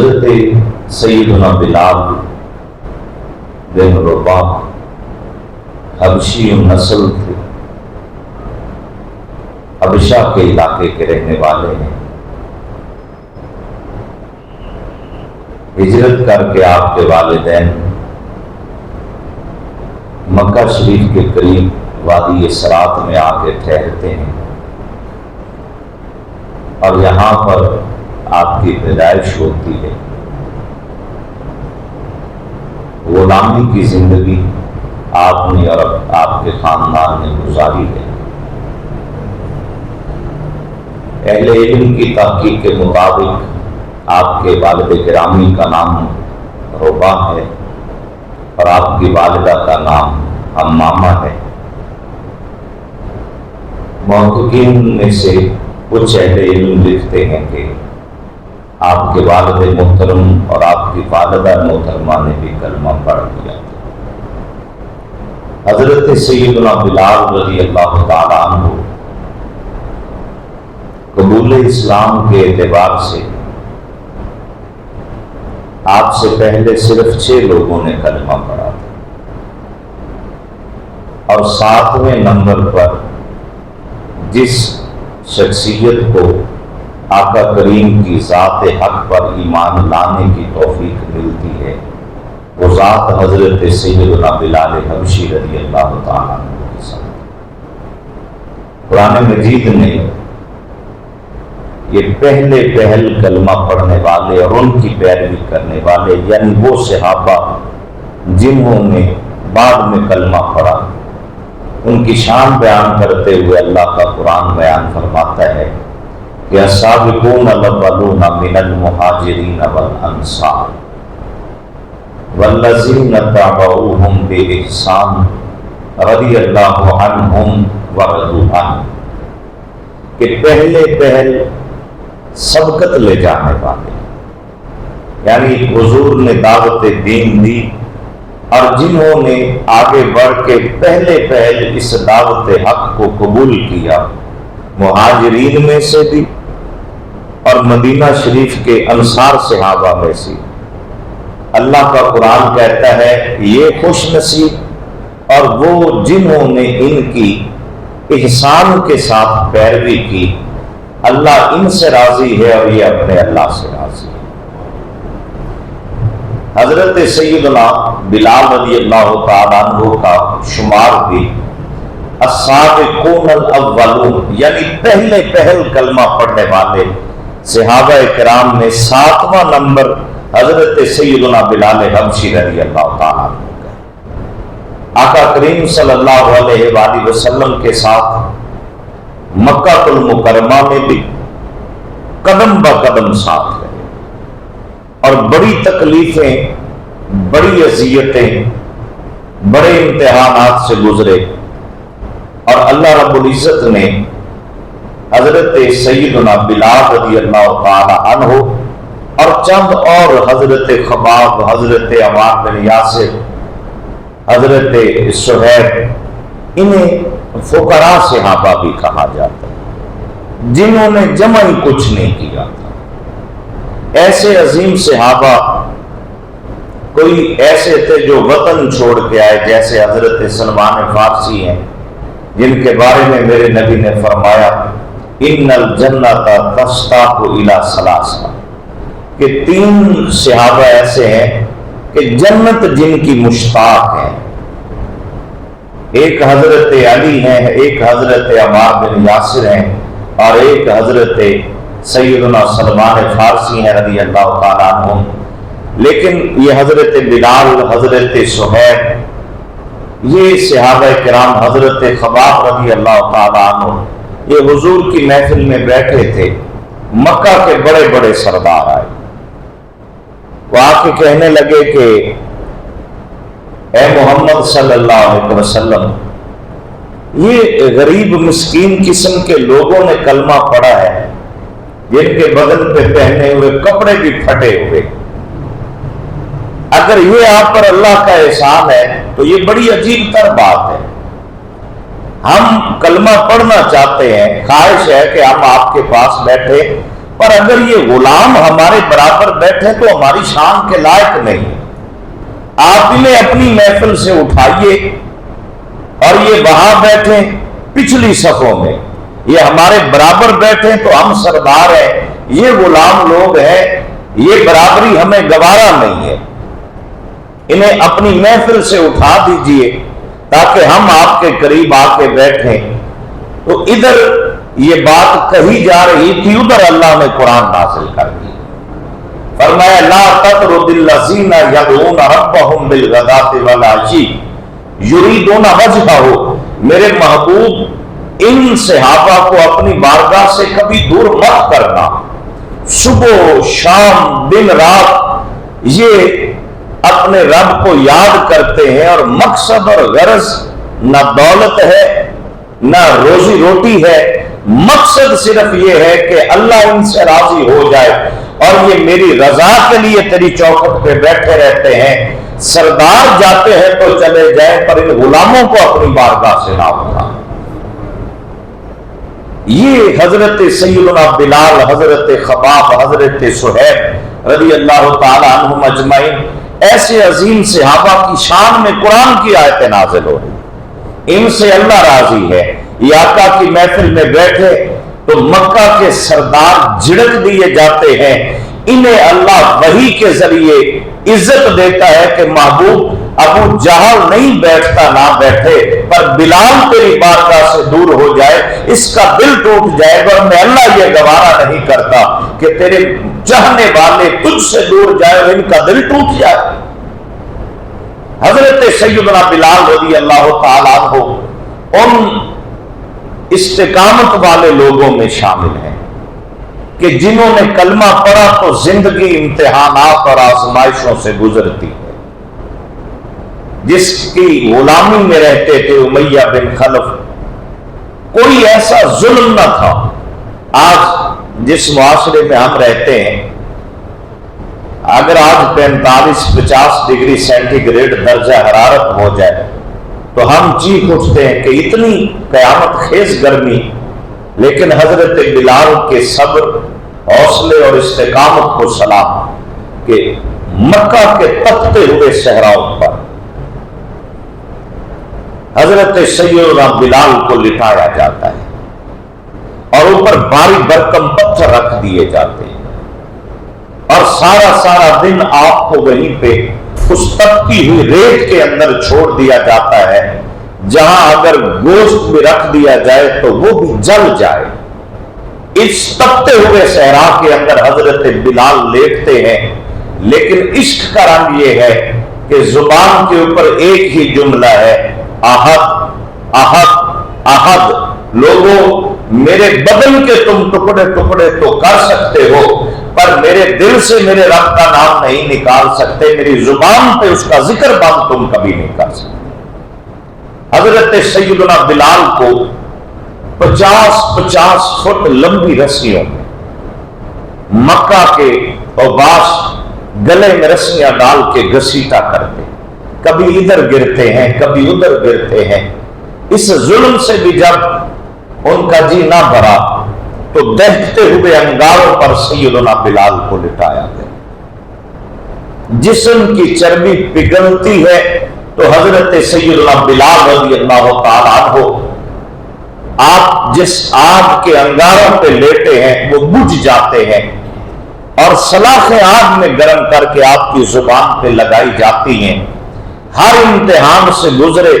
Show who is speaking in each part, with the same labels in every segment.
Speaker 1: حضرت سیدنا بلال بن رباح حبشی نسل تھے، حبشہ کے علاقے کے رہنے والے ہیں۔ ہجرت کر کے آپ کے والدین مکہ شریف کے قریب وادی سرات میں آ کے ٹھہرتے ہیں، اور یہاں پر آپ کی پیدائش ہوتی ہے۔ غلامی کی زندگی آپ نے اور آپ کے خاندان نے گزاری ہے۔ اہل علم کی تحقیق کے مطابق آپ کے والد گرامی کا نام رباح ہے اور آپ کی والدہ کا نام امامہ ہے۔ محققین میں سے کچھ اہل علم لکھتے ہیں کہ آپ کے والد محترم اور آپ کی والدہ محترمہ نے بھی کلمہ پڑھ لیا تھا۔ حضرت سیدنا بلال رضی اللہ تعالیٰ عنہ قبول اسلام کے اعتبار سے آپ سے پہلے صرف 6 لوگوں نے کلمہ پڑھا تھا، اور 7ویں نمبر پر جس شخصیت کو آقا کریم کی ذات حق پر ایمان لانے کی توفیق ملتی ہے، وہ ذات حضرت سیدنا بلال حبشی رضی اللہ تعالیٰ عنہ کے ساتھ۔ قرآن مجید نے یہ پہل کلمہ پڑھنے والے اور ان کی پیروی کرنے والے، یعنی وہ صحابہ جنہوں نے بعد میں کلمہ پڑھا، ان کی شان بیان کرتے ہوئے اللہ کا قرآن بیان فرماتا ہے کہ السابقون الاولون من المہاجرین والانصار والذین تبعوہم بإحسان رضی اللہ عنہم ورضوا عنہ، کہ پہل سبقت لے جانے والے، یعنی حضور نے دعوت دین دی اور جنہوں نے آگے بڑھ کے پہل اس دعوت حق کو قبول کیا، مہاجرین میں سے بھی اور مدینہ شریف کے انصار صحابہ میں سے۔ اللہ کا قرآن کہتا ہے یہ خوش نصیب اور وہ جنہوں نے ان کی احسان کے ساتھ پیروی کی، اللہ ان سے راضی ہے اور یہ اپنے اللہ سے راضی ہے۔ حضرت سیدنا بلال رضی اللہ تعالیٰ عنہ کا شمار بھی السابقون الاولون، یعنی پہل کلمہ پڑھنے والے صحابہ کرام میں 7واں نمبر حضرت سیدنا بلال حبشی رضی اللہ تعالیٰ عنہ کا۔ آقا کریم صلی اللہ علیہ وآلہ وسلم کے ساتھ مکہ المکرمہ میں بھی قدم با قدم ساتھ رہے، اور بڑی تکلیفیں، بڑی اذیتیں، بڑے امتحانات سے گزرے، اور اللہ رب العزت نے حضرت سیدنا بلال رضی اللہ تعالی عنہ اور چند اور حضرت خباب، حضرت عمار بن یاسر، حضرت سہیب، انہیں فقراء صحابہ بھی کہا جاتا ہے، جنہوں نے جمع ہی کچھ نہیں کیا تھا۔ ایسے عظیم صحابہ کوئی ایسے تھے جو وطن چھوڑ کے آئے، جیسے حضرت سلمان فارسی ہیں، جن کے بارے میں میرے نبی نے فرمایا ان الجنت تشتاق الی ثلاثہ، کہ 3 صحابہ ایسے ہیں کہ جنت جن کی مشتاق ہے، ایک حضرت علی ہیں، ایک حضرت عمار بن یاسر ہیں، اور ایک حضرت سیدنا سلمان فارسی ہیں رضی اللہ تعالیٰ عنہ۔ لیکن یہ حضرت بلال، حضرت سہیب، یہ صحابہ کرام، حضرت خباب رضی اللہ تعالیٰ عنہ، یہ حضور کی محفل میں بیٹھے تھے، مکہ کے بڑے بڑے سردار آئے، وہ آ کے کہنے لگے کہ اے محمد صلی اللہ علیہ وسلم، یہ غریب مسکین قسم کے لوگوں نے کلمہ پڑھا ہے، جن کے بدن پہ پہنے ہوئے کپڑے بھی پھٹے ہوئے، اگر یہ آپ پر اللہ کا احسان ہے تو یہ بڑی عجیب تر بات ہے، ہم کلمہ پڑھنا چاہتے ہیں، خواہش ہے کہ ہم آپ کے پاس بیٹھے پر اگر یہ غلام ہمارے برابر بیٹھے تو ہماری شان کے لائق نہیں، آپ انہیں اپنی محفل سے اٹھائیے اور یہ وہاں بیٹھے پچھلی صفوں میں، یہ ہمارے برابر بیٹھے تو ہم سردار ہیں، یہ غلام لوگ ہیں، یہ برابری ہمیں گوارا نہیں ہے، انہیں اپنی محفل سے اٹھا دیجئے تاکہ ہم آپ کے قریب آ کے بیٹھیں۔ تو ادھر یہ بات کہی جا رہی تھی، ادھر اللہ نے قرآن نازل کر دی، فرمایا لا تطرد الذین یدعون ربهم بالغداۃ والعشی یریدون وجہہ، میرے محبوب ان صحابہ کو اپنی بارگاہ سے کبھی دور مت کرنا، صبح شام دن رات یہ اپنے رب کو یاد کرتے ہیں، اور مقصد اور غرض نہ دولت ہے نہ روزی روٹی ہے، مقصد صرف یہ ہے کہ اللہ ان سے راضی ہو جائے، اور یہ میری رضا کے لیے تیری چوکھٹ پہ بیٹھے رہتے ہیں۔ سردار جاتے ہیں تو چلے جائیں، پر ان غلاموں کو اپنی بارگاہ سے نہ ہونا۔ یہ حضرت سیدنا بلال، حضرت خباب، حضرت صہیب رضی اللہ تعالی عنہم اجمعین، ایسے عظیم صحابہ کی شان میں قرآن کی آیتیں نازل ہو رہی، ان سے اللہ راضی ہے۔ یہ آقا کی محفل میں بیٹھے تو مکہ کے سردار جھڑک دیے جاتے ہیں، انہیں اللہ وحی کے ذریعے عزت دیتا ہے کہ محبوب ابو جہل نہیں بیٹھتا نہ بیٹھے، پر بلال تیری بارگاہ سے دور ہو جائے اس کا دل ٹوٹ جائے گا، اور میں اللہ یہ گوارا نہیں کرتا کہ تیرے چاہنے والے تجھ سے دور جائے اور ان کا دل ٹوٹ جائے۔ حضرت سیدنا بلال رضی اللہ تعالیٰ عنہ ان استقامت والے لوگوں میں شامل ہیں کہ جنہوں نے کلمہ پڑھا تو زندگی امتحانات اور آزمائشوں سے گزرتی ہے۔ جس کی غلامی میں رہتے تھے امیہ بن خلف، کوئی ایسا ظلم نہ تھا۔ آج جس معاشرے میں ہم رہتے ہیں، اگر آج 45-50 ڈگری سینٹی گریڈ درجہ حرارت ہو جائے تو ہم چیخ اٹھتے ہیں کہ اتنی قیامت خیز گرمی، لیکن حضرت بلال کے صبر، حوصلے اور استقامت کو سلام کہ مکہ کے تپتے ہوئے صحراؤں پر حضرت سیدنا بلال کو لٹایا جاتا ہے اور اوپر بھاری بھرکم پتھر رکھ دیے جاتے ہیں، اور سارا دن آپ کو وہیں پہ اس تپتی ہوئی ریت کے اندر چھوڑ دیا جاتا ہے، جہاں اگر گوشت بھی رکھ دیا جائے تو وہ بھی جل جائے۔ اس تپتے ہوئے صحرا کے اندر حضرت بلال لیٹتے ہیں، لیکن عشق کا رنگ یہ ہے کہ زبان کے اوپر ایک ہی جملہ ہے، احد احد احد۔ لوگوں، میرے بدن کے تم ٹکڑے ٹکڑے تو کر سکتے ہو، پر میرے دل سے میرے رب کا نام نہیں نکال سکتے، میری زبان پہ اس کا ذکر بند تم کبھی نہیں کر سکتے۔ حضرت سیدنا بلال کو 50-50 فٹ لمبی رسیوں میں مکہ کے عباس گلے میں رسیاں ڈال کے گھسیٹا کرتے، کبھی ادھر گرتے ہیں کبھی ادھر گرتے ہیں۔ اس ظلم سے بھی جب ان کا جی نہ بھرا تو دہتے ہوئے انگاروں پر سیدنا بلال کو لٹایا گیا۔ جسم کی چربی پگھلتی ہے تو حضرت سیدنا بلال رضی اللہ تعالیٰ عنہ آپ جس آگ کے انگاروں پہ لیٹے ہیں وہ بجھ جاتے ہیں، اور سلاخیں آگ میں گرم کر کے آپ کی زبان پہ لگائی جاتی ہیں۔ ہر امتحان سے گزرے،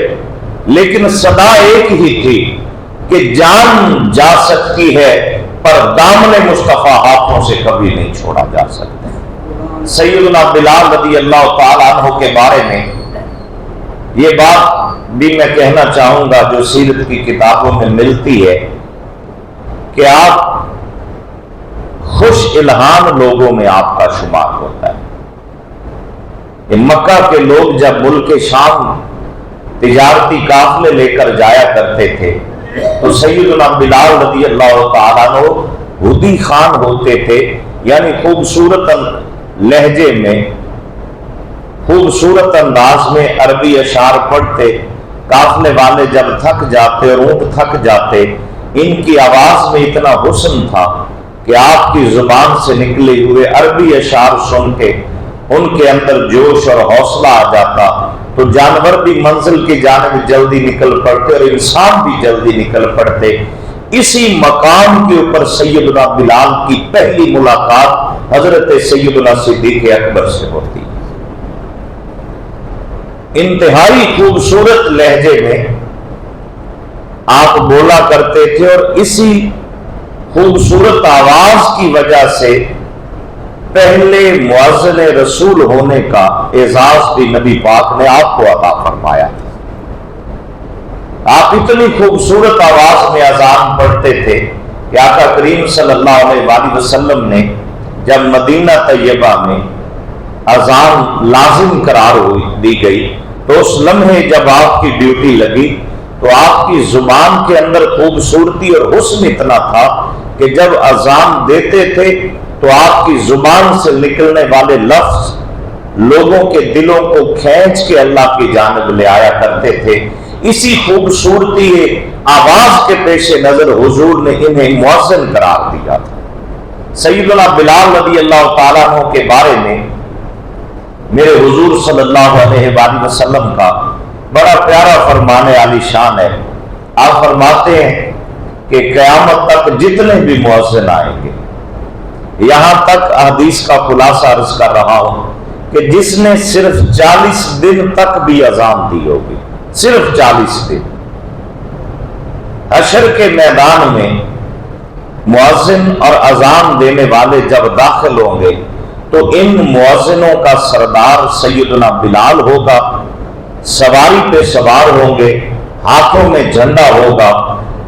Speaker 1: لیکن صدا ایک ہی تھی کہ جان جا سکتی ہے پر دامن مصطفیٰ ہاتھوں سے کبھی نہیں چھوڑا جا سکتا۔ سیدنا بلال رضی اللہ تعالیٰ عنہ کے بارے میں یہ بات بھی میں کہنا چاہوں گا جو سیرت کی کتابوں میں ملتی ہے کہ آپ خوش الہام لوگوں میں آپ کا شمار ہوتا ہے۔ مکہ کے لوگ جب ملک شام تجارتی قافلے لے کر جایا کرتے تھے تو سیدنا بلال رضی اللہ تعالیٰ عنہ ہدی خان ہوتے تھے، یعنی خوبصورت لہجے میں، خوبصورت انداز میں عربی اشعار پڑھتے۔ قافلے والے جب تھک جاتے اور اونٹ تھک جاتے، ان کی آواز میں اتنا حسن تھا کہ کہ آپ کی زبان سے نکلے ہوئے عربی اشعار سن کے ان کے اندر جوش اور حوصلہ آ جاتا تو جانور بھی منزل کی جانب جلدی نکل پڑتے اور انسان بھی جلدی نکل پڑتے۔ اسی مقام کے اوپر سیدنا بلال کی پہلی ملاقات حضرت سیدنا صدیق اکبر سے ہوتی۔ انتہائی خوبصورت لہجے میں آپ بولا کرتے تھے اور اسی خوبصورت آواز کی وجہ سے پہلے مؤذن رسول ہونے کا اعزاز بھی نبی پاک نے آپ کو عطا فرمایا تھا۔ آپ اتنی خوبصورت آواز میں اذان پڑھتے تھے کہ آقا کریم صلی اللہ علیہ وآلہ وسلم نے جب مدینہ طیبہ میں اذان لازم قرار دی گئی تو اس لمحے جب آپ کی ڈیوٹی لگی تو آپ کی زبان کے اندر خوبصورتی اور حسن اتنا تھا کہ جب اذان دیتے تھے تو آپ کی زبان سے نکلنے والے لفظ لوگوں کے دلوں کو کھینچ کے اللہ کی جانب لے آیا کرتے تھے۔ اسی خوبصورتی آواز کے پیش نظر حضور نے انہیں مؤذن قرار دیا تھا۔ سیدنا بلال رضی اللہ تعالیٰ عنہ کے بارے میں میرے حضور صلی اللہ علیہ وآلہ وسلم کا بڑا پیارا فرمان عالی شان ہے۔ آپ فرماتے ہیں کہ قیامت تک جتنے بھی مؤذن آئیں گے، یہاں تک حدیث کا خلاصہ عرض کر رہا ہوں کہ جس نے صرف 40 دن تک بھی اذان دی ہوگی، صرف 40 دن، حشر کے میدان میں مؤذن اور اذان دینے والے جب داخل ہوں گے تو ان مؤذنوں کا سردار سیدنا بلال ہوگا، سواری پہ سوار ہوں گے، ہاتھوں میں جھنڈا ہوگا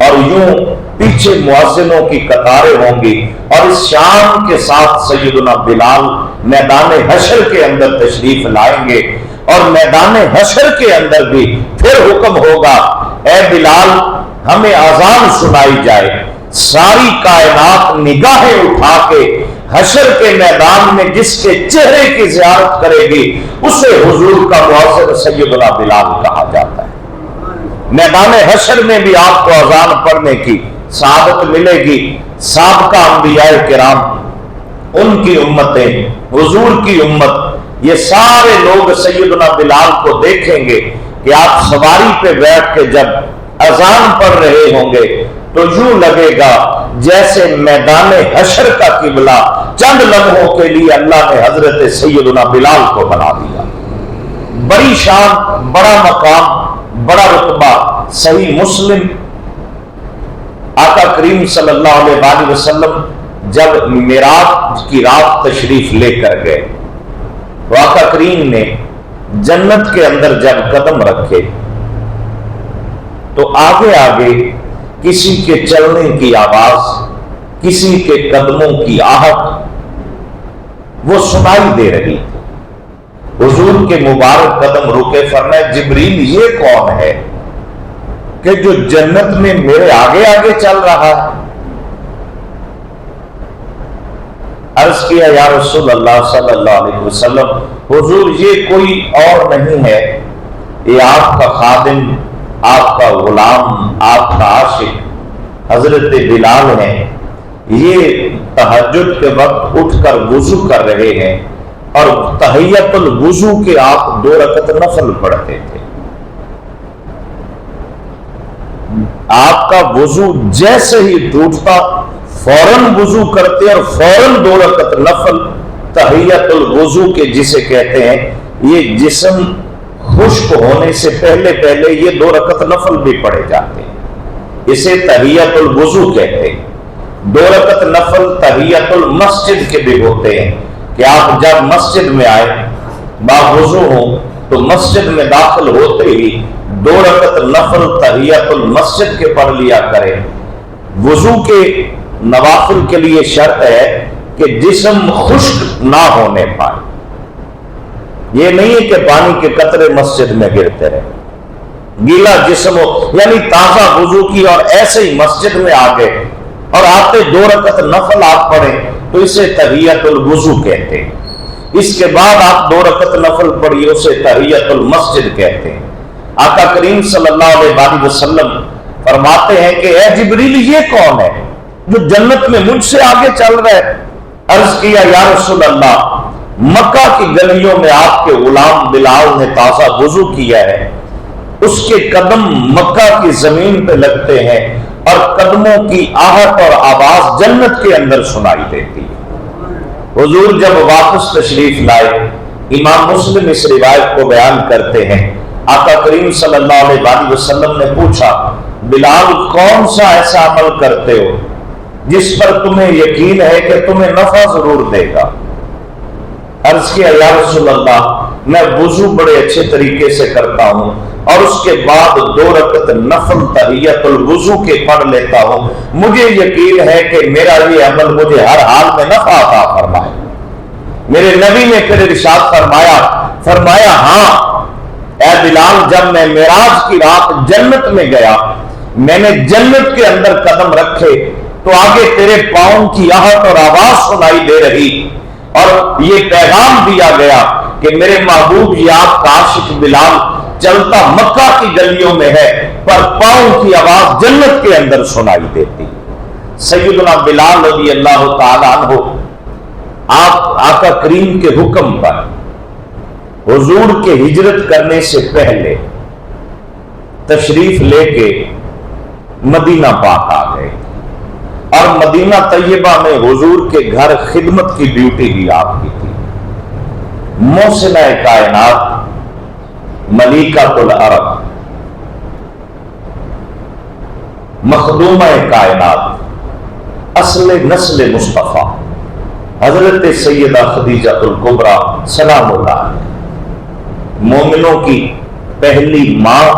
Speaker 1: اور یوں پیچھے مؤذنوں کی قطاریں ہوں گی، اور اس شان کے ساتھ سیدنا بلال میدان حشر کے اندر تشریف لائیں گے، اور میدان حشر کے اندر بھی پھر حکم ہوگا اے بلال ہمیں اذان سنائی جائے۔ ساری کائنات نگاہیں اٹھا کے حشر کے میدان میں جس کے چہرے کی زیارت کرے گی اسے حضور کا مؤذن سیدنا بلال کہا جاتا ہے۔ میدان حشر میں بھی آپ کو اذان پڑھنے کی سعادت ملے گی۔ سابقہ انبیاء کرام، ان کی امتیں، حضور کی امت، یہ سارے لوگ سیدنا بلال کو دیکھیں گے کہ آپ سواری پہ بیٹھ کے جب اذان پڑھ رہے ہوں گے تو یوں لگے گا جیسے میدان حشر کا قبلہ چند لمحوں کے لیے اللہ نے حضرت سیدنا بلال کو بنا دیا۔ بڑی شان، بڑا مقام، بڑا رتبہ۔ صحیح مسلم آقا کریم صلی اللہ علیہ وآلہ وسلم جب معراج کی رات تشریف لے کر گئے تو آقا کریم نے جنت کے اندر جب قدم رکھے تو آگے آگے کسی کے چلنے کی آواز، کسی کے قدموں کی آہٹ وہ سنائی دے رہی تھی۔ حضور کے مبارک قدم رکے، فرمایا جبریل یہ کون ہے کہ جو جنت میں میرے آگے آگے چل رہا ہے؟ عرض کیا یا رسول اللہ صلی اللہ علیہ وسلم، حضور یہ کوئی اور نہیں ہے، یہ آپ کا خادم، آپ کا غلام، آپ کا عاشق حضرت بلال ہیں۔ یہ تہجد کے وقت اٹھ کر وضو کر رہے ہیں اور تحیت الوضو کے آپ 2 رکعت نفل پڑھتے تھے۔ آپ کا وضو جیسے ہی ٹوٹتا فوراً وضو کرتے اور فوراً 2 رکعت نفل تحیت الوضو کے جسے کہتے ہیں، یہ جسم خشک ہونے سے پہلے یہ 2 رکعت نفل بھی پڑھے جاتے ہیں، اسے تحیت الوضو کہتے ہیں۔ 2 رکعت نفل تحیت المسجد کے بھی ہوتے ہیں کہ آپ جب مسجد میں آئے باوضو ہوں تو مسجد میں داخل ہوتے ہی 2 رکعت نفل تحیت المسجد کے پڑھ لیا کریں۔ وضو کے نوافل کے لیے شرط ہے کہ جسم خشک نہ ہونے پائے، یہ نہیں ہے کہ پانی کے قطرے مسجد میں گرتے رہے، گیلا جسم ہو، یعنی تازہ وضو کی اور ایسے ہی مسجد میں آ گئے اور آتے 2 رکعت نفل آپ پڑھیں تو اسے تحیت الوضو کہتے ہیں۔ اس کے بعد آپ 2 رکعت نفل پڑھیے، اسے تحیت المسجد کہتے ہیں۔ آقا کریم صلی اللہ علیہ وسلم فرماتے ہیں کہ اے جبریل یہ کون ہے جو جنت میں مجھ سے آگے چل رہے. عرض کیا یا رسول اللہ، مکہ کی گلیوں میں آپ کے غلام بلال نے تازہ وضو کیا ہے، اس کے قدم مکہ کی زمین پہ لگتے ہیں اور قدموں کی آہٹ اور آواز جنت کے اندر سنائی دیتی ہے. حضور جب واپس تشریف لائے، امام مسلم اس روایت کو بیان کرتے ہیں، آقا کریم صلی اللہ علیہ وآلہ وسلم نے پوچھا، بلال کون سا ایسا عمل کرتے ہو جس پر تمہیں یقین ہے کہ تمہیں نفع ضرور دے گا؟ عرض کیا یا رسول اللہ، میں وضو بڑے اچھے طریقے سے کرتا ہوں اور اس کے بعد 2 رکعت نفل تحیت الوضو کے پڑھ لیتا ہوں، مجھے یقین ہے کہ میرا یہ عمل مجھے ہر حال میں نفع عطا فرمائے. میرے نبی نے پھر ارشاد فرمایا ہاں اے بلال، جب میں معراج کی رات جنت میں گیا، میں نے جنت کے اندر قدم رکھے تو آگے تیرے پاؤں کی آہٹ اور آواز سنائی دے رہی، اور یہ پیغام دیا گیا کہ میرے محبوب یہ آپ کا عاشق بلال چلتا مکہ کی گلیوں میں ہے پر پاؤں کی آواز جنت کے اندر سنائی دیتی. سیدنا بلال رضی اللہ تعالیٰ عنہ آپ آقا کریم کے حکم پر حضور کے ہجرت کرنے سے پہلے تشریف لے کے مدینہ پاک آ گئے، اور مدینہ طیبہ میں حضور کے گھر خدمت کی ڈیوٹی بھی آپ کی تھی. محسنہ کائنات ملیکۃ العرب، مخدومہ کائنات، اصل نسل مصطفیٰ حضرت سیدہ خدیجہ الکبریٰ سلام اللہ علیہ، مومنوں کی پہلی ماں،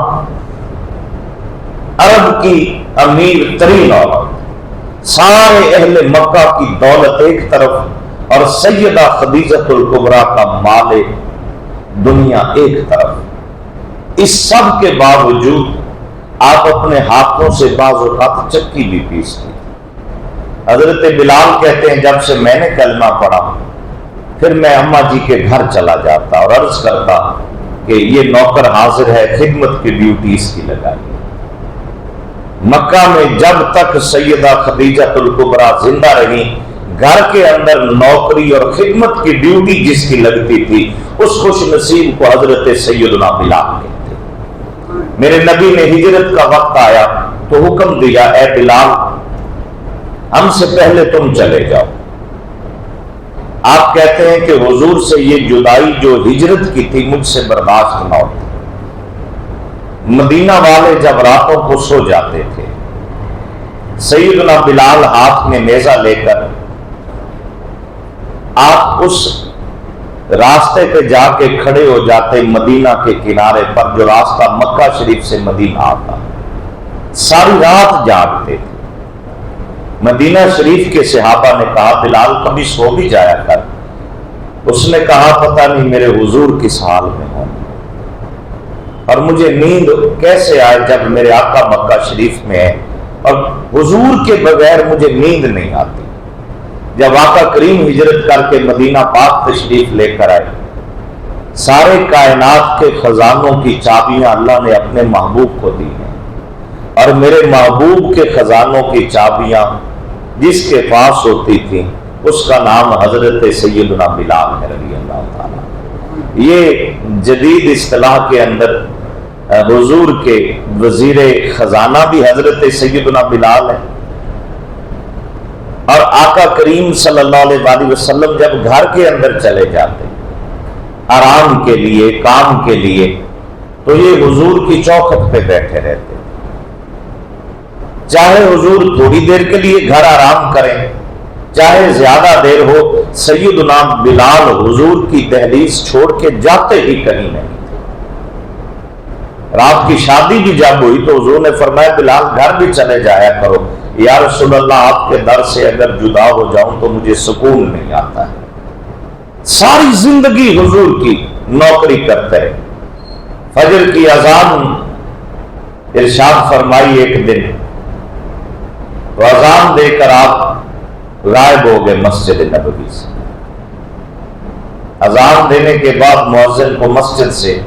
Speaker 1: عرب کی امیر ترین عورت، سارے اہل مکہ کی دولت ایک طرف اور سیدہ خدیجہ الکبریٰ کا مال دنیا ایک طرف. اس سب کے باوجود آپ اپنے ہاتھوں سے بعض اوقات چکی بھی پیستی. حضرت بلال کہتے ہیں جب سے میں نے کلمہ پڑھا پھر میں اماں جی کے گھر چلا جاتا اور عرض کرتا کہ یہ نوکر حاضر ہے، خدمت کی ڈیوٹی اس کی لگائی. مکہ میں جب تک سیدہ خدیجہ الکبریٰ زندہ رہی، گھر کے اندر نوکری اور خدمت کی ڈیوٹی جس کی لگتی تھی اس خوش نصیب کو حضرت سیدنا بلال کہتے. میرے نبی نے ہجرت کا وقت آیا تو حکم دیا، اے بلال ہم سے پہلے تم چلے جاؤ. آپ کہتے ہیں کہ حضور سے یہ جدائی جو ہجرت کی تھی مجھ سے برداشت نہ ہوتی. مدینہ والے جب راتوں کو سو جاتے تھے، سیدنا بلال ہاتھ میں نیزہ لے کر آپ اس راستے پہ جا کے کھڑے ہو جاتے مدینہ کے کنارے پر جو راستہ مکہ شریف سے مدینہ آتا. ساری رات جاگتے تھے. مدینہ شریف کے صحابہ نے کہا بلال کبھی سو بھی جایا کر. اس نے کہا پتہ نہیں میرے حضور کس حال میں ہوں اور مجھے نیند کیسے آئے جب میرے آقا مکہ شریف میں ہے اور حضور کے بغیر مجھے نیند نہیں آتی. جب آقا کریم ہجرت کر کے مدینہ پاک تشریف لے کر آئے، سارے کائنات کے خزانوں کی چابیاں اللہ نے اپنے محبوب کو دی ہیں، اور میرے محبوب کے خزانوں کی چابیاں جس کے پاس ہوتی تھیں اس کا نام حضرت سیدنا بلال ہے رضی اللہ تعالیٰ. یہ جدید اصطلاح کے اندر حضور کے وزیر خزانہ بھی حضرت سیدنا بلال ہے. اور آقا کریم صلی اللہ علیہ وآلہ وسلم جب گھر کے اندر چلے جاتے آرام کے لیے، کام کے لیے، تو یہ حضور کی چوکھٹ پہ بیٹھے رہتے. چاہے حضور تھوڑی دیر کے لیے گھر آرام کریں، چاہے زیادہ دیر ہو، سیدنا بلال حضور کی دہلیز چھوڑ کے جاتے ہی کہیں نہیں تھے. رات کی شادی بھی جب ہوئی تو حضور نے فرمایا بلال گھر بھی چلے جایا کرو. یا رسول اللہ آپ کے در سے اگر جدا ہو جاؤں تو مجھے سکون نہیں آتا ہے. ساری زندگی حضور کی نوکری کرتے رہے. فجر کی اذان ارشاد فرمائی ایک دن، تو اذان دے کر آپ غائب ہو گئے مسجد نبوی سے. اذان دینے کے بعد مؤذن کو مسجد سے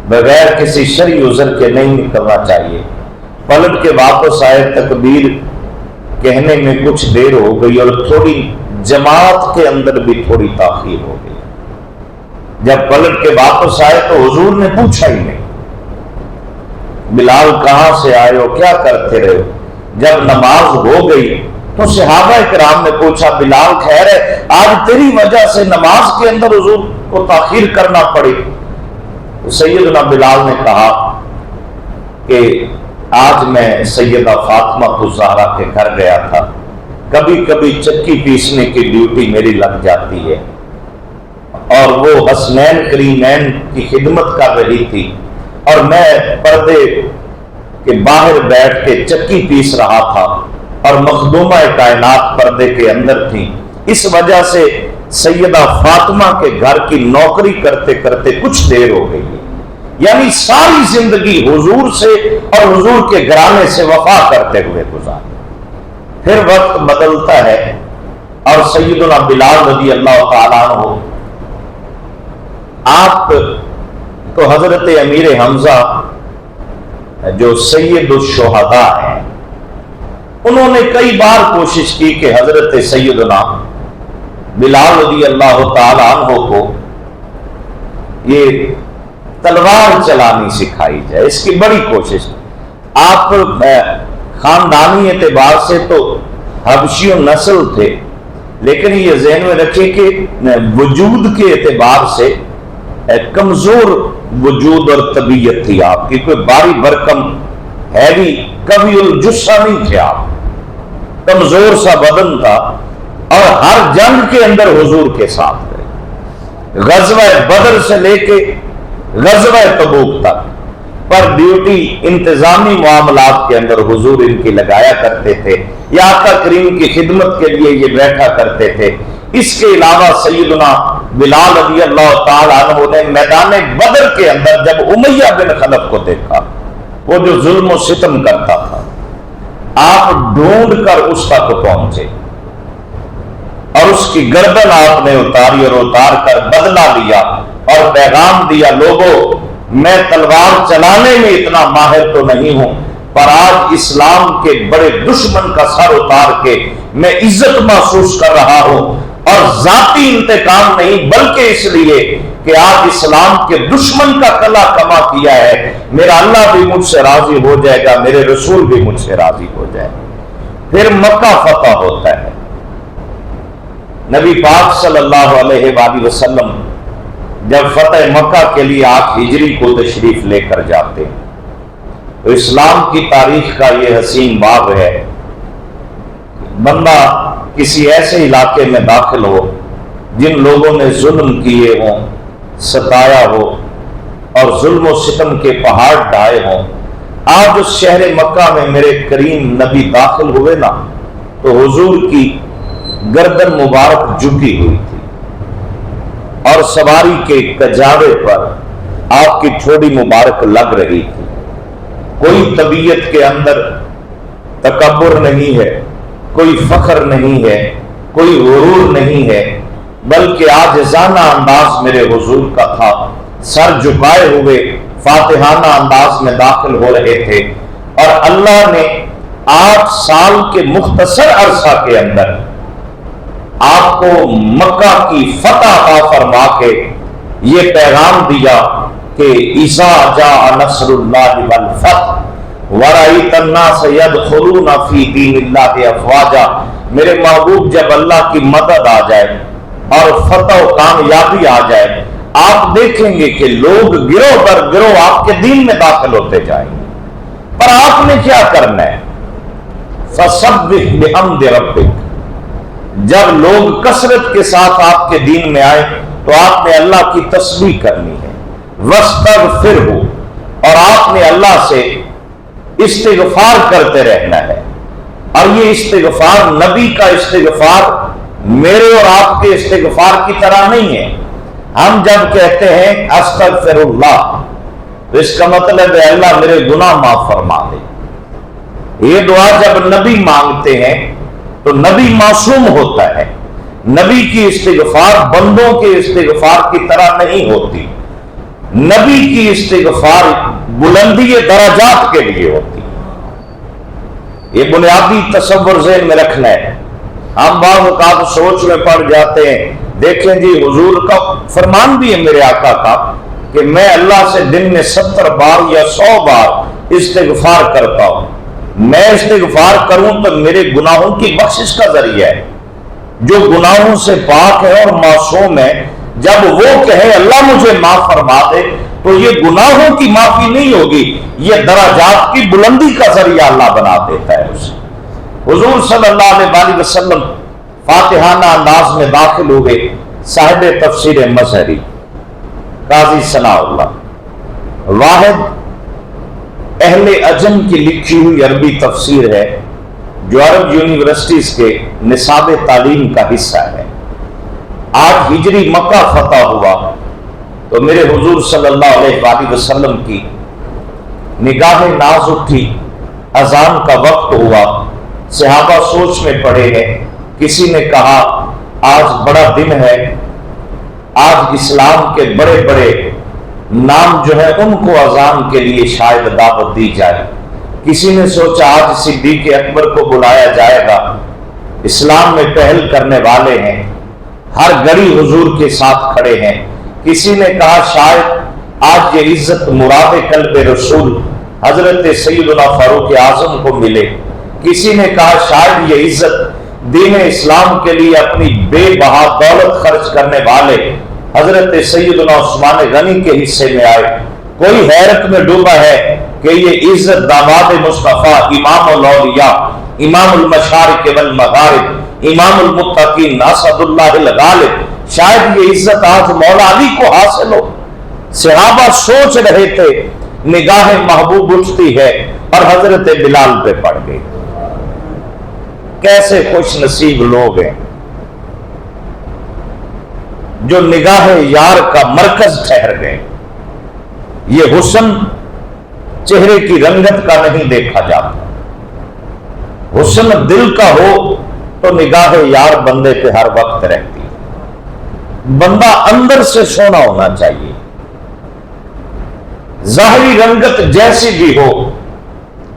Speaker 1: بغیر کسی شرعی عذر کے نہیں نکلنا چاہیے. پلٹ کے واپس آئے، تکبیر کہنے میں کچھ دیر ہو گئی اور تھوڑی جماعت کے اندر بھی تھوڑی تاخیر ہو گئی۔ جب پلٹ کے واپس آئے تو حضور نے پوچھا ہی نہیں، بلال کہاں سے آئے ہو، کیا کرتے رہے ہو؟ جب نماز ہو گئی تو صحابہ کرام نے پوچھا بلال خیر ہے، آج تیری وجہ سے نماز کے اندر حضور کو تاخیر کرنا پڑی؟ سیدنا بلال نے کہا کہ آج میں سیدہ فاطمہ الزہرا کے گھر گیا تھا، کبھی کبھی چکی پیسنے کی ڈیوٹی میری لگ جاتی ہے، اور وہ حسنین کریمین کی خدمت کر رہی تھی اور میں پردے کے باہر بیٹھ کے چکی پیس رہا تھا اور مخدومہ کائنات پردے کے اندر تھی، اس وجہ سے سیدہ فاطمہ کے گھر کی نوکری کرتے کرتے کچھ دیر ہو گئی ہے۔ یعنی ساری زندگی حضور سے اور حضور کے گھرانے سے وفا کرتے ہوئے گزاری۔ پھر وقت بدلتا ہے اور سیدنا بلال رضی اللہ تعالیٰ عنہ، آپ تو حضرت امیر حمزہ جو سید الشہداء ہیں، انہوں نے کئی بار کوشش کی کہ حضرت سیدنا بلال رضی اللہ تعالیٰ عنہ کو یہ تلوار چلانی سکھائی جائے، اس کی بڑی کوشش۔ آپ خاندانی اعتبار سے تو حبشی نسل تھے، لیکن یہ ذہن میں رکھے کہ وجود کے اعتبار سے کمزور وجود اور طبیعت تھی آپ کی، کوئی باری برکم ہیوی کبھی الجثہ نہیں تھے آپ، کمزور سا بدن تھا، اور ہر جنگ کے اندر حضور کے ساتھ رہے، غزوہ بدر سے لے کے غزوہ تبوک تک پر ڈیوٹی انتظامی معاملات کے اندر حضور ان کی لگایا کرتے تھے، یا آقا کریم کی خدمت کے لیے یہ بیٹھا کرتے تھے۔ اس کے علاوہ سیدنا بلال رضی اللہ تعالیٰ عنہ نے میدان بدر کے اندر جب امیہ بن خلف کو دیکھا، وہ جو ظلم و ستم کرتا تھا، آپ ڈھونڈ کر اس تک پہنچے اور اس کی گردن آپ نے اتاری اور اتار کر بدلہ لیا اور پیغام دیا، لوگوں میں تلوار چلانے میں اتنا ماہر تو نہیں ہوں، پر آج اسلام کے بڑے دشمن کا سر اتار کے میں عزت محسوس کر رہا ہوں، اور ذاتی انتقام نہیں بلکہ اس لیے کہ آج اسلام کے دشمن کا کلا کما کیا ہے، میرا اللہ بھی مجھ سے راضی ہو جائے گا، میرے رسول بھی مجھ سے راضی ہو جائے گا۔ پھر مکہ فتح ہوتا ہے، نبی پاک صلی اللہ علیہ وآلہ وسلم جب فتح مکہ کے لیے 8 ہجری کو تشریف لے کر جاتے ہیں، تو اسلام کی تاریخ کا یہ حسین باب ہے، بندہ کسی ایسے علاقے میں داخل ہو جن لوگوں نے ظلم کیے ہوں، ستایا ہو اور ظلم و ستم کے پہاڑ ڈھائے ہوں، آج اس شہر مکہ میں میرے کریم نبی داخل ہوئے نا تو حضور کی گردن مبارک جھکی ہوئی تھی اور سواری کے کجاوے پر آپ کی ٹھوڑی مبارک لگ رہی تھی۔ کوئی طبیعت کے اندر تکبر نہیں ہے، کوئی فخر نہیں ہے، کوئی غرور نہیں ہے، بلکہ عاجزانہ انداز میرے حضور کا تھا، سر جھکائے ہوئے فاتحانہ انداز میں داخل ہو رہے تھے، اور اللہ نے 8 سال کے مختصر عرصہ کے اندر آپ کو مکہ کی فتح عطا فرما کے یہ پیغام دیا کہ اذا جاء نصر اللہ والفتح وَرَأَيْتَ النَّاسَ يَدْخُلُونَ فِي دِينِ اللَّهِ أَفْوَاجًا، میرے محبوب جب اللہ کی مدد آ جائے اور فتح و کامیابی آ جائے، آپ دیکھیں گے کہ لوگ گروہ در گروہ آپ کے دین میں داخل ہوتے جائیں گے، پر آپ نے کیا کرنا ہے؟ فَسَبِّحْ بِحَمْدِ رَبِّكَ، جب لوگ کثرت کے ساتھ آپ کے دین میں آئے تو آپ نے اللہ کی تسبیح کرنی ہے، وَاسْتَغْفِرْهُ، اور آپ نے اللہ سے استغفار کرتے رہنا ہے، اور یہ استغفار نبی کا استغفار میرے اور آپ کے استغفار کی طرح نہیں ہے۔ ہم جب کہتے ہیں استغفر اللہ تو اس کا مطلب ہے اللہ میرے گناہ معاف فرما دے، یہ دعا جب نبی مانگتے ہیں تو نبی معصوم ہوتا ہے، نبی کی استغفار بندوں کے استغفار کی طرح نہیں ہوتی، نبی کی استغفار بلندی درجات کے لیے ہوتی، یہ بنیادی تصور ذہن میں رکھنا ہے۔ ہم بعض اوقات سوچ میں پڑ جاتے ہیں، دیکھیں جی حضور کا فرمان بھی ہے میرے آقا کا کہ میں اللہ سے دن میں 70 بار یا 100 بار استغفار کرتا ہوں۔ میں استغفار کروں تو میرے گناہوں کی بخشش کا ذریعہ ہے۔ جو گناہوں سے پاک ہے اور معصوم ہے، جب وہ کہے اللہ مجھے معاف فرما دے تو یہ گناہوں کی معافی نہیں ہوگی، یہ درجات کی بلندی کا ذریعہ اللہ بنا دیتا ہے اسے۔ حضور صلی اللہ علیہ وسلم فاتحانہ انداز میں داخل ہوئے۔ صاحب تفسیر مظہری قاضی ثناء اللہ واحد اہل عجم کی لکھی ہوئی عربی تفسیر ہے جو عرب یونیورسٹیز کے نصاب تعلیم کا حصہ ہے۔ آج ہجری مکہ فتح ہوا تو میرے حضور صلی اللہ علیہ وسلم کی نگاہ ناز اٹھی، اذان کا وقت ہوا، صحابہ سوچ میں پڑے ہیں۔ کسی نے کہا آج بڑا دن ہے، آج اسلام کے بڑے بڑے نام جو ہے ان کو اذان کے لیے شاید دعوت دی جائے۔ کسی نے سوچا آج صدیق اکبر کو بلایا جائے گا، اسلام میں پہل کرنے والے ہیں، ہر گھڑی حضور کے ساتھ کھڑے ہیں۔ کسی نے کہا شاید آج یہ عزت مراد قلب رسول حضرت سیدنا فاروق اعظم کو ملے۔ کسی نے کہا شاید یہ عزت دین اسلام کے لیے اپنی بے بہا دولت خرچ کرنے والے حضرت سیدنا عثمان غنی کے حصے میں آئے۔ کوئی حیرت میں ڈوبا ہے کہ یہ عزت داماد مصطفیٰ امام الاولیاء، امام المشارق والمغارب، امام المتقین اسد اللہ الغالب، شاید یہ عزت آج مولا علی کو حاصل ہو۔ صحابہ سوچ رہے تھے، نگاہ محبوب اٹھتی ہے اور حضرت بلال پہ پڑ گئی۔ کیسے خوش نصیب لوگ ہیں جو نگاہ یار کا مرکز ٹھہر گئے۔ یہ حسن چہرے کی رنگت کا نہیں دیکھا جاتا، حسن دل کا ہو تو نگاہ یار بندے پہ ہر وقت رہتی ہے۔ بندہ اندر سے سونا ہونا چاہیے، ظاہری رنگت جیسی بھی ہو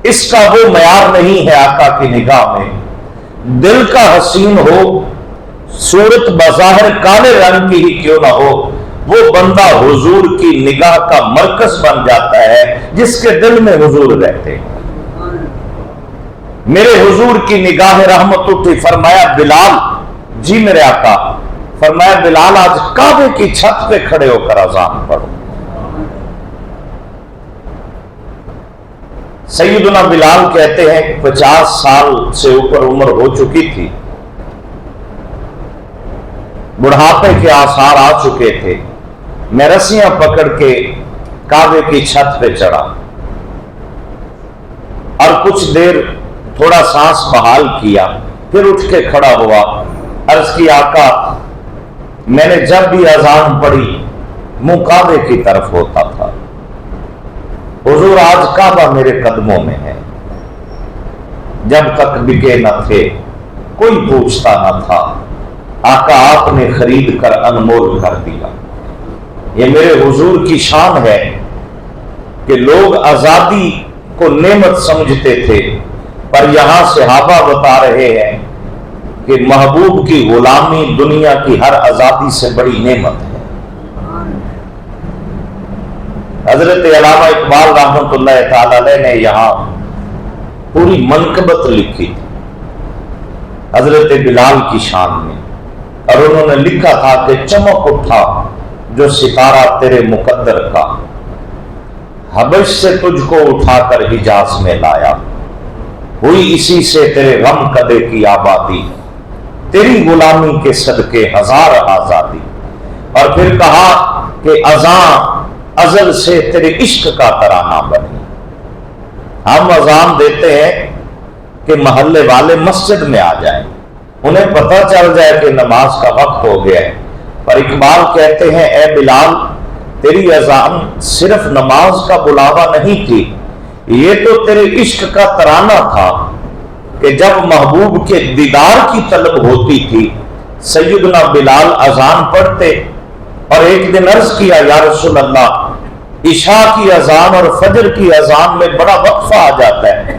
Speaker 1: اس کا وہ معیار نہیں ہے آقا کی نگاہ میں۔ دل کا حسین ہو، صورت بظاہر کالے رنگ کی ہی کیوں نہ ہو، وہ بندہ حضور کی نگاہ کا مرکز بن جاتا ہے جس کے دل میں حضور رہتے ہیں۔ میرے حضور کی نگاہ رحمت اٹھی، فرمایا بلال، جی میرے آقا، فرمایا بلال آج کعبے کی چھت پہ کھڑے ہو کر اذان پڑھو۔ سیدنا بلال کہتے ہیں 50 سال سے اوپر عمر ہو چکی تھی، بڑھاپے کے آثار آ چکے تھے۔ میں رسیاں پکڑ کے کعبے کی چھت پہ چڑھا اور کچھ دیر تھوڑا سانس بحال کیا، پھر اٹھ کے کھڑا ہوا، عرض کی آقا میں نے جب بھی اذان پڑھی منہ کعبے کی طرف ہوتا تھا، حضور آج کعبہ میرے قدموں میں ہے۔ جب تک بکے نہ تھے کوئی پوچھتا نہ تھا، آقا آپ نے خرید کر انمول کر دیا۔ یہ میرے حضور کی شان ہے کہ لوگ آزادی کو نعمت سمجھتے تھے، پر یہاں صحابہ بتا رہے ہیں کہ محبوب کی غلامی دنیا کی ہر آزادی سے بڑی نعمت ہے۔ حضرت علامہ اقبال رحمۃ اللہ تعالی علیہ نے یہاں پوری منقبت لکھی تھی حضرت بلال کی شان میں، اور انہوں نے لکھا تھا کہ چمک اٹھا جو ستارہ تیرے مقدر کا، حبش سے تجھ کو اٹھا کر حجاز میں لایا، ہوئی اسی سے تیرے غم کدے کی آبادی، تیری غلامی کے صدقے ہزار آزادی۔ اور پھر کہا کہ اذان ازل سے تیرے عشق کا ترانہ بنی۔ ہم اذان دیتے ہیں کہ محلے والے مسجد میں آ جائیں، انہیں پتہ چل جائے کہ نماز کا وقت ہو گیا ہے، پر اقبال کہتے ہیں اے بلال تیری اذان صرف نماز کا بلاوا نہیں تھی، یہ تو تیرے عشق کا ترانہ تھا کہ جب محبوب کے دیدار کی طلب ہوتی تھی سیدنا بلال اذان پڑھتے، اور ایک دن عرض کیا یا رسول اللہ عشاء کی اذان اور فجر کی اذان میں بڑا وقفہ آ جاتا ہے،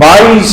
Speaker 1: 22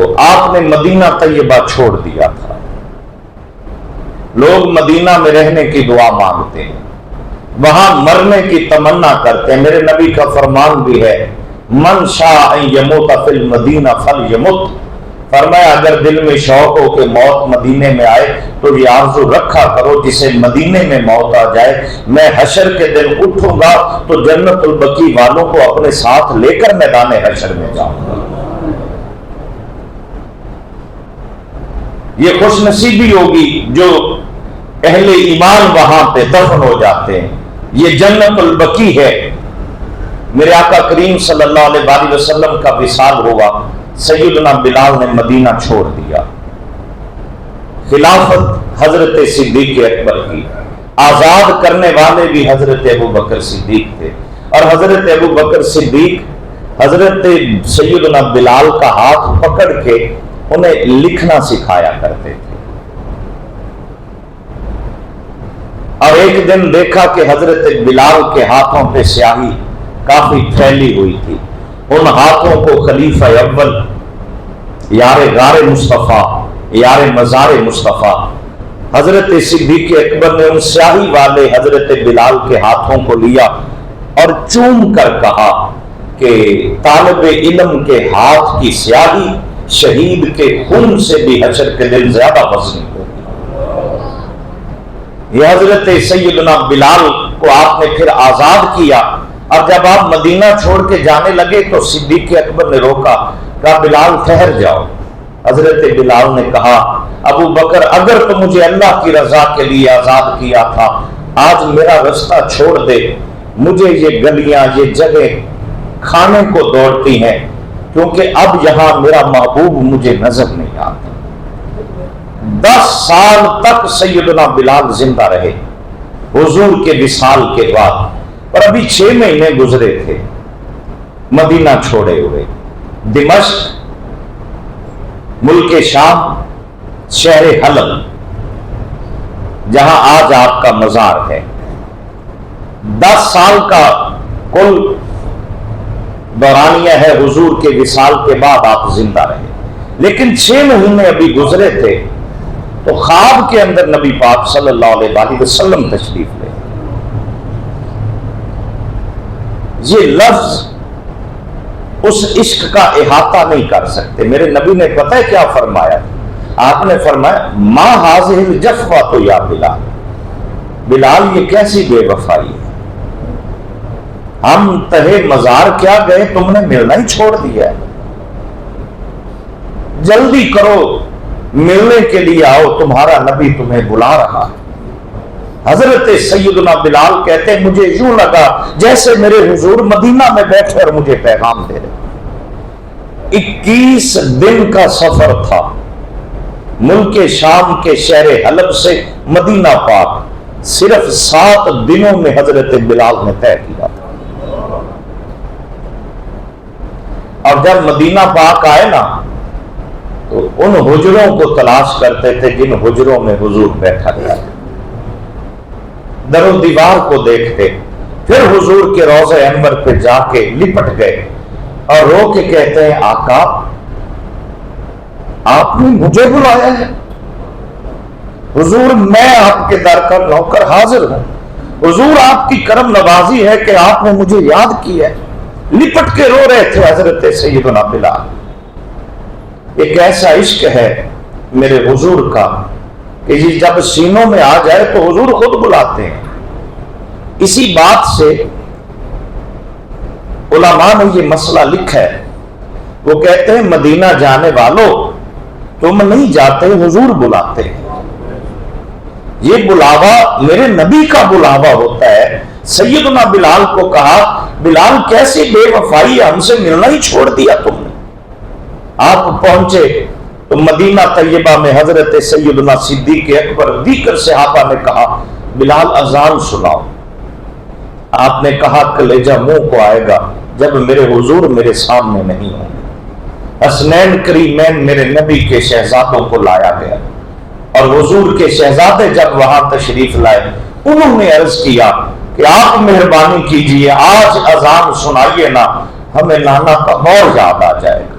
Speaker 1: تو آپ نے مدینہ طیبہ چھوڑ دیا تھا. لوگ مدینہ میں رہنے کی دعا مانگتے ہیں, وہاں مرنے کی تمنا کرتے ہیں. میرے نبی کا فرمان بھی ہے, من شاء ان یموت فی المدینہ فلیمت. فرمایا اگر دل میں شوق ہو کہ موت مدینے میں آئے تو یہ آرزو رکھا کرو جسے مدینے میں موت آ جائے, میں حشر کے دن اٹھوں گا تو جنت البقیع والوں کو اپنے ساتھ لے کر میدان حشر میں جاؤں گا. یہ خوش نصیبی ہوگی جو اہل ایمان وہاں پہ دفن ہو جاتے ہیں. یہ جنت البقیع ہے. میرے آقا کریم صلی اللہ علیہ وآلہ وسلم کا وصال ہوا, سیدنا بلال نے مدینہ چھوڑ دیا. خلافت حضرت صدیق اکبر کی, آزاد کرنے والے بھی حضرت ابو بکر صدیق تھے, اور حضرت ابو بکر صدیق حضرت سیدنا بلال کا ہاتھ پکڑ کے انہیں لکھنا سکھایا کرتے تھے. اور ایک دن دیکھا کہ حضرت بلال کے ہاتھوں پہ سیاہی کافی پھیلی ہوئی تھی. ان ہاتھوں کو خلیفہ اول یار غار مصطفیٰ, یار مزار مصطفیٰ حضرت صدیق اکبر نے ان سیاہی والے حضرت بلال کے ہاتھوں کو لیا اور چوم کر کہا کہ طالب علم کے ہاتھ کی سیاہی شہید کے خون سے بھی حشر کے دن زیادہ وزنی ہوگی. یہ حضرت سیدنا بلال کو آپ نے پھر آزاد کیا, اور جب آپ مدینہ چھوڑ کے جانے لگے تو صدیق اکبر نے روکا, کہا بلال ٹھہر جاؤ. حضرت بلال نے کہا ابو بکر اگر تو مجھے اللہ کی رضا کے لیے آزاد کیا تھا, آج میرا رستہ چھوڑ دے. مجھے یہ گلیاں یہ جگہ کھانے کو دوڑتی ہیں, کیونکہ اب یہاں میرا محبوب مجھے نظر نہیں آتا. 10 سال تک سیدنا بلال زندہ رہے حضور کے وصال کے بعد, اور ابھی 6 مہینے گزرے تھے مدینہ چھوڑے ہوئے. دمشق, ملک شام, شہر حلب جہاں آج آپ کا مزار ہے. 10 سال کا کل دورانیہ ہے حضور کے وصال کے بعد آپ زندہ رہے. لیکن 6 مہینے ابھی گزرے تھے تو خواب کے اندر نبی پاک صلی اللہ علیہ وآلہ وسلم تشریف لے. یہ لفظ اس عشق کا احاطہ نہیں کر سکتے. میرے نبی نے پتہ ہے کیا فرمایا؟ آپ نے فرمایا ما حاذہ الجفوہ تو یا بلال, بلال یہ کیسی بے وفائی ہے, ہم تہے مزار کیا گئے, تم نے ملنا ہی چھوڑ دیا ہے. جلدی کرو, ملنے کے لیے آؤ, تمہارا نبی تمہیں بلا رہا ہے. حضرت سیدنا بلال کہتے ہیں مجھے یوں لگا جیسے میرے حضور مدینہ میں بیٹھے اور مجھے پیغام دے رہے. 21 دن کا سفر تھا ملک شام کے شہر حلب سے مدینہ پاک, صرف 7 دنوں میں حضرت بلال نے طے کیا تھا. اور جب مدینہ پاک آئے نا تو ان حجروں کو تلاش کرتے تھے جن حجروں میں حضور بیٹھا گیا تھا. در و دیوار کو دیکھتے, پھر حضور کے روضہ انور پہ جا کے لپٹ گئے اور رو کے کہتے ہیں آقا آپ نے مجھے بلایا ہے. حضور میں آپ کے در کا نوکر حاضر ہوں. حضور آپ کی کرم نوازی ہے کہ آپ نے مجھے یاد کیا ہے. لپٹ کے رو رہے تھے حضرت سیدنا بلال. ایک ایسا عشق ہے میرے حضور کا کہ یہ جب سینوں میں آ جائے تو حضور خود بلاتے ہیں. اسی بات سے علماء نے یہ مسئلہ لکھا ہے, وہ کہتے ہیں مدینہ جانے والوں تم نہیں جاتے, حضور بلاتے ہیں. یہ بلاوا میرے نبی کا بلاوا ہوتا ہے. سیدنا بلال کو کہا بلال کیسی بے وفائی, ہم سے ملنا ہی چھوڑ دیا تم نے. آپ پہنچے تو مدینہ طیبہ میں حضرت سیدنا صدیق اکبر دیگر صحابہ نے کہا بلال اذان سناؤ. آپ نے کہا کلیجہ منہ کو آئے گا جب میرے حضور میرے سامنے نہیں ہوں گے. حسنین کریمین میرے نبی کے شہزادوں کو لایا گیا اور حضور کے شہزادے جب وہاں تشریف لائے انہوں نے عرض کیا کہ آپ مہربانی کیجئے آج اذان سنائیے نا, ہمیں نانا کا دور یاد آ جائے گا.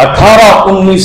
Speaker 1: 18, 19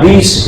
Speaker 1: 20